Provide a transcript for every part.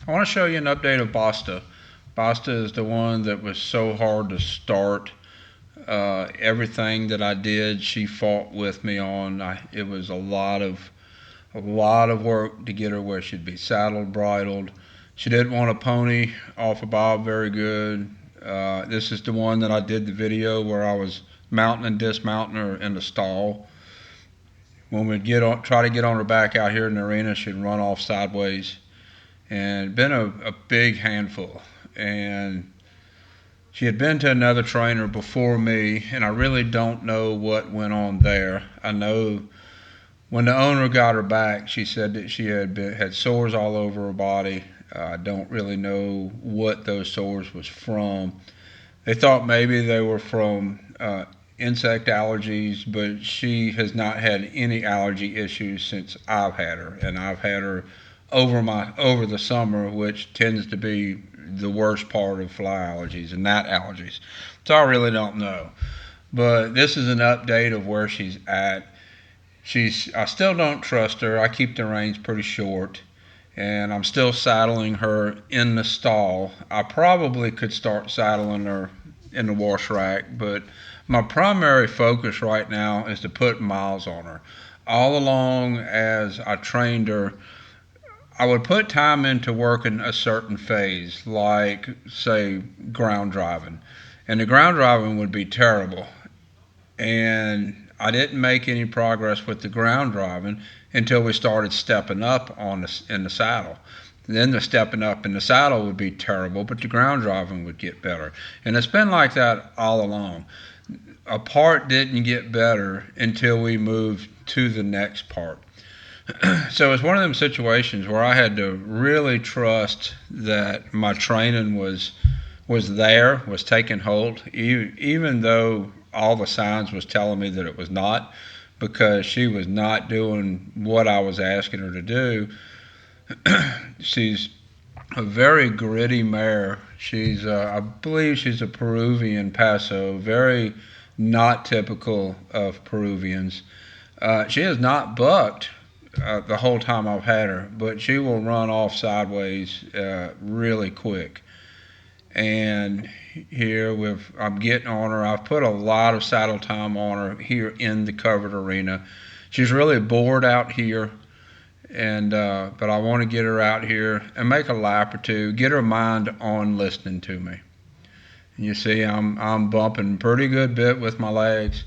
I want to show you an update of Basta. Basta is the one that was so hard to start. Everything that I did, she fought with me on. It was a lot of work to get her where she'd be saddled, bridled. She didn't want a pony off a bob very good. This is the one that I did the video where I was mounting and dismounting her in the stall. When we'd try to get on her back out here in the arena, she'd run off sideways, and been a big handful. And she had been to another trainer before me, and I really don't know what went on there. I know when the owner got her back, she said that she had sores all over her body. I don't really know what those sores was from. They thought maybe they were from insect allergies, but she has not had any allergy issues since I've had her, and I've had her over the summer, which tends to be the worst part of fly allergies and gnat allergies. So I really don't know. But this is an update of where she's at. I still don't trust her. I keep the reins pretty short, and I'm still saddling her in the stall. I probably could start saddling her in the wash rack, but my primary focus right now is to put miles on her. All along as I trained her, I would put time into working a certain phase, like, say, ground driving. And the ground driving would be terrible. And I didn't make any progress with the ground driving until we started stepping up in the saddle. Then the stepping up in the saddle would be terrible, but the ground driving would get better. And it's been like that all along. A part didn't get better until we moved to the next part. So it's one of them situations where I had to really trust that my training was taking hold, even though all the signs was telling me that it was not, because she was not doing what I was asking her to do. She's a very gritty mare. I believe she's a Peruvian Paso, very not typical of Peruvians. She has not bucked the whole time I've had her, but she will run off sideways really quick. And I'm getting on her. I've put a lot of saddle time on her here in the covered arena. She's really bored out here, and but I want to get her out here and make a lap or two, get her mind on listening to me. And you see, I'm bumping pretty good bit with my legs.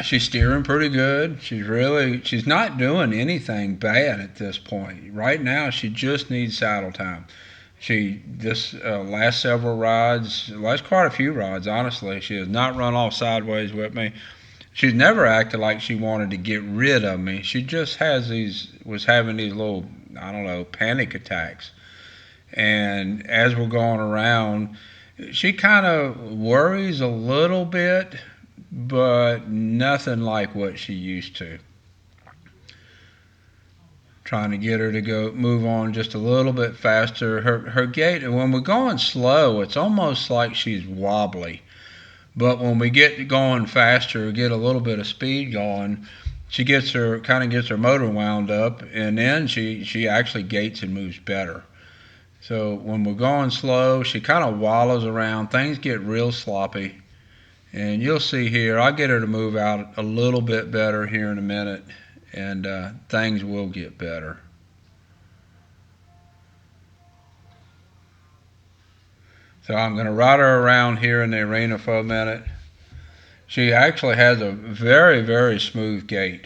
She's steering pretty good. She's not doing anything bad at this point. Right now, she just needs saddle time. This last several rides, last quite a few rides, honestly, she has not run off sideways with me. She's never acted like she wanted to get rid of me. She just was having these little, I don't know, panic attacks. And as we're going around, she kind of worries a little bit, but nothing like what she used to. Trying to get her to move on just a little bit faster. Her gait, when we're going slow, it's almost like she's wobbly. But when we get going faster, get a little bit of speed going, she kind of gets her motor wound up, and then she actually gaits and moves better. So when we're going slow, she kind of wallows around. Things get real sloppy. And you'll see here, I'll get her to move out a little bit better here in a minute, and things will get better. So I'm going to ride her around here in the arena for a minute. She actually has a very, very smooth gait.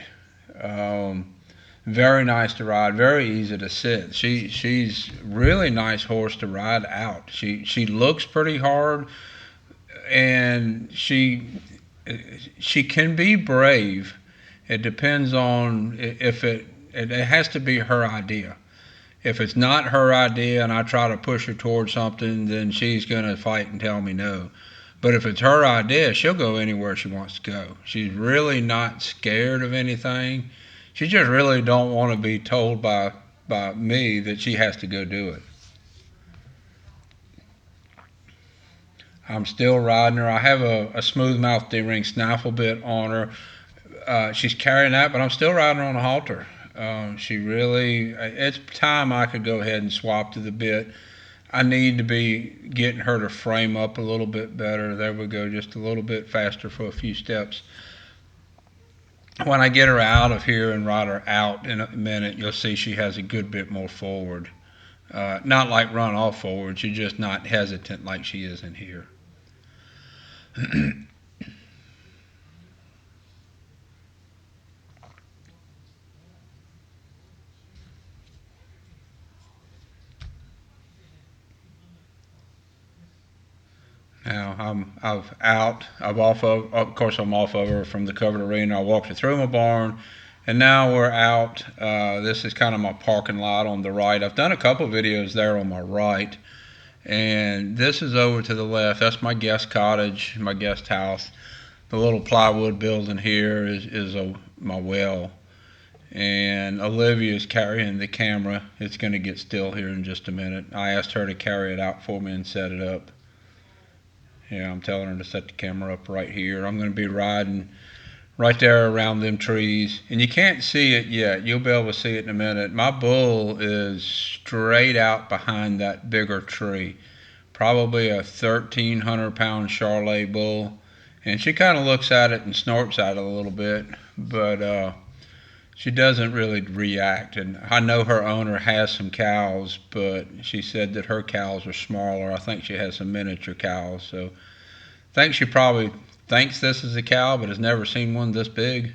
Very nice to ride, very easy to sit. She's really nice horse to ride out. She looks pretty hard, and she can be brave. It depends on if it has to be her idea. If it's not her idea and I try to push her towards something, then she's going to fight and tell me no. But if it's her idea, she'll go anywhere she wants to go. She's really not scared of anything. She just really don't want to be told by me that she has to go do it. I'm still riding her. I have a smooth mouth D-ring snaffle bit on her. She's carrying that, but I'm still riding her on a halter. She really, it's time I could go ahead and swap to the bit. I need to be getting her to frame up a little bit better. There we go, just a little bit faster for a few steps. When I get her out of here and ride her out in a minute, you'll see she has a good bit more forward. Not like run off forward, she's just not hesitant like she is in here. Now I've out. I'm off of course I'm off of her from the covered arena. I walked her through my barn, and now we're out. This is kind of my parking lot on the right. I've done a couple videos there on my right, and this is over to the left. That's my guest cottage, my guest house. The little plywood building here is my well, and Olivia is carrying the camera. It's going to get still here in just a minute. I asked her to carry it out for me and set it up. Yeah, I'm telling her to set the camera up right here. I'm going to be riding right there around them trees. And you can't see it yet. You'll be able to see it in a minute. My bull is straight out behind that bigger tree. Probably a 1,300-pound Charolais bull. And she kind of looks at it and snorts at it a little bit. But she doesn't really react. And I know her owner has some cows, but she said that her cows are smaller. I think she has some miniature cows. So I think she probably thinks this is a cow, but has never seen one this big.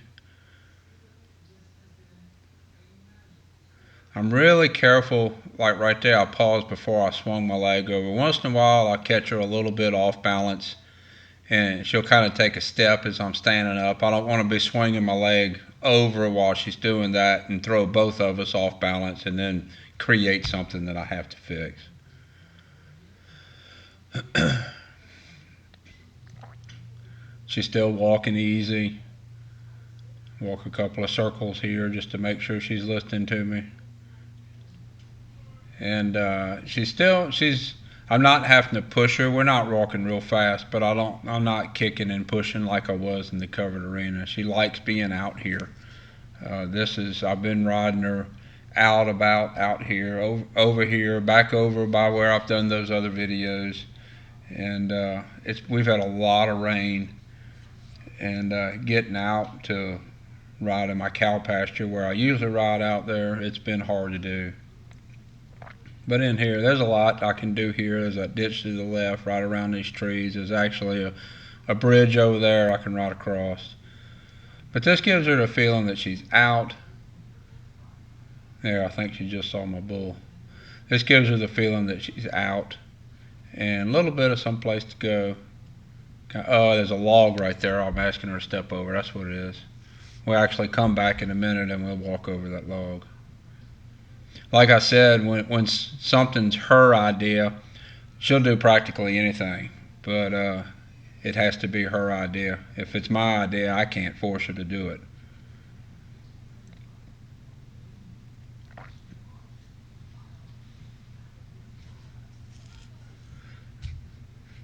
I'm really careful, like right there, I paused before I swung my leg over. Once in a while, I catch her a little bit off balance, and she'll kind of take a step as I'm standing up. I don't want to be swinging my leg over while she's doing that and throw both of us off balance and then create something that I have to fix. She's still walking easy. Walk a couple of circles here just to make sure she's listening to me. And I'm not having to push her. We're not walking real fast, but I'm not kicking and pushing like I was in the covered arena. She likes being out here. I've been riding her out here, over here, back over by where I've done those other videos. And we've had a lot of rain, and getting out to ride in my cow pasture where I usually ride out there, it's been hard to do. But in here, there's a lot I can do here. There's a ditch to the left, right around these trees. There's actually a bridge over there I can ride across. But this gives her the feeling that she's out. There, I think she just saw my bull. This gives her the feeling that she's out and a little bit of someplace to go. Oh, there's a log right there I'm asking her to step over. That's what it is. We'll actually come back in a minute and we'll walk over that log. Like I said, when something's her idea, she'll do practically anything. But it has to be her idea. If it's my idea, I can't force her to do it.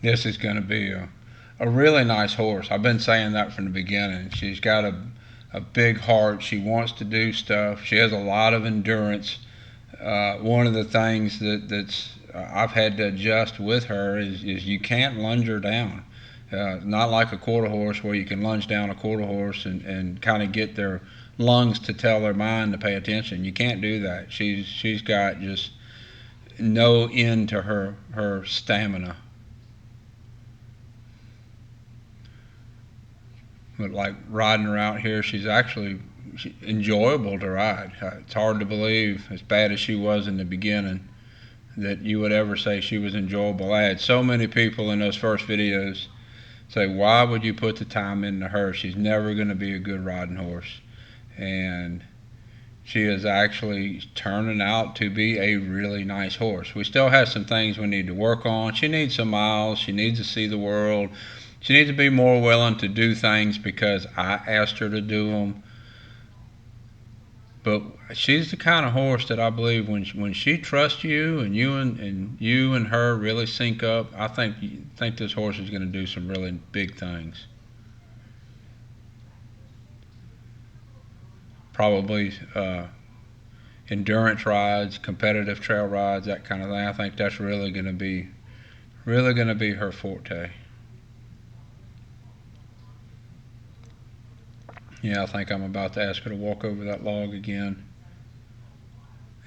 This is going to be a really nice horse. I've been saying that from the beginning. She's got a big heart. She wants to do stuff. She has a lot of endurance. One of the things that's I've had to adjust with her is you can't lunge her down. Not like a quarter horse where you can lunge down a quarter horse and kind of get their lungs to tell their mind to pay attention. You can't do that. She's got just no end to her stamina. But like riding her out here, she's actually enjoyable to ride. It's hard to believe, as bad as she was in the beginning, that you would ever say she was enjoyable. I had so many people in those first videos say, why would you put the time into her? She's never going to be a good riding horse. And she is actually turning out to be a really nice horse. We still have some things we need to work on. She needs some miles. She needs to see the world. She needs to be more willing to do things because I asked her to do them. But she's the kind of horse that I believe when she trusts you and you and her really sync up, I think this horse is going to do some really big things. Probably endurance rides, competitive trail rides, that kind of thing. I think that's really going to be her forte. Yeah, I think I'm about to ask her to walk over that log again.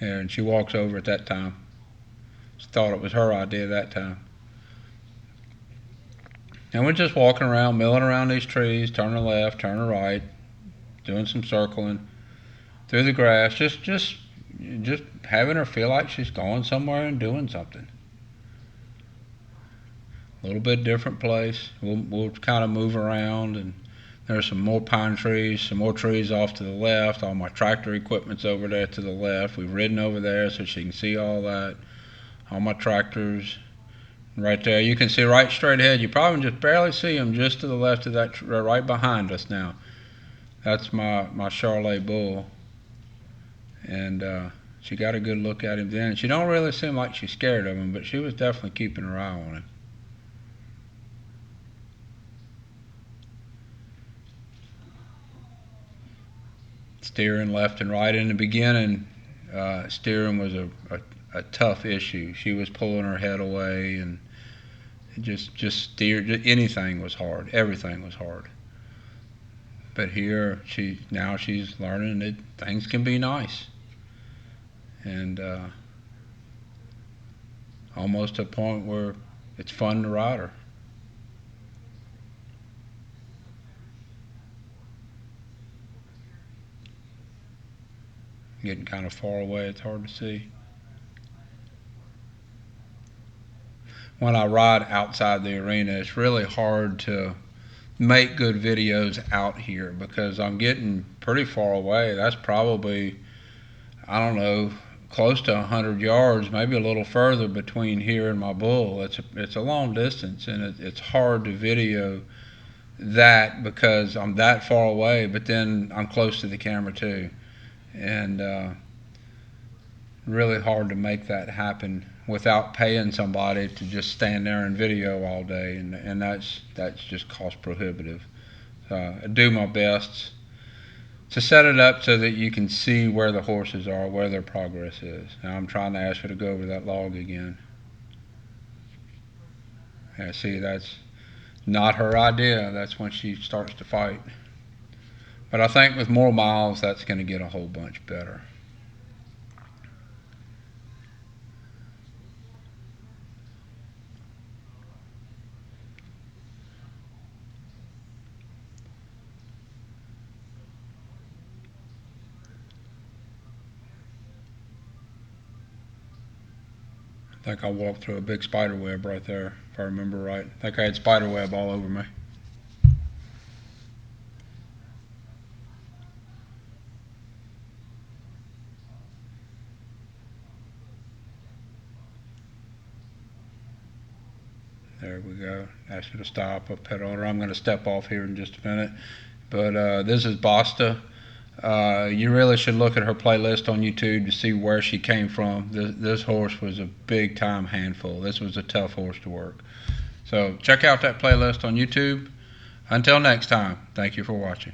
And she walks over at that time. She thought it was her idea that time. And we're just walking around, milling around these trees, turning left, turning right, doing some circling through the grass, just having her feel like she's going somewhere and doing something. A little bit different place. We'll kind of move around, and there's some more pine trees, some more trees off to the left. All my tractor equipment's over there to the left. We've ridden over there so she can see all that. All my tractors right there. You can see right straight ahead. You probably just barely see them just to the left of that, right behind us now. That's my Charolais bull. And she got a good look at him then. She don't really seem like she's scared of him, but she was definitely keeping her eye on him. Steering left and right in the beginning, steering was a tough issue. She was pulling her head away, and just steered. Anything was hard. Everything was hard. But here, now she's learning that things can be nice, and almost to a point where it's fun to ride her. Getting kind of far away, it's hard to see. When I ride outside the arena, it's really hard to make good videos out here because I'm getting pretty far away. That's probably, I don't know, close to 100 yards, maybe a little further between here and my bull. It's a long distance, and it's hard to video that because I'm that far away, but then I'm close to the camera too. And really hard to make that happen without paying somebody to just stand there and video all day, and that's just cost prohibitive. So I do my best to set it up so that you can see where the horses are, where their progress is. Now I'm trying to ask her to go over that log again. Yeah, see, that's not her idea. That's when she starts to fight. But I think with more miles, that's going to get a whole bunch better. I think I walked through a big spider web right there, if I remember right. I think I had spider web all over me. There we go. Ask her to stop. I'll pet on her. I'm going to step off here in just a minute. But this is Basta. You really should look at her playlist on YouTube to see where she came from. This horse was a big time handful. This was a tough horse to work. So check out that playlist on YouTube. Until next time, thank you for watching.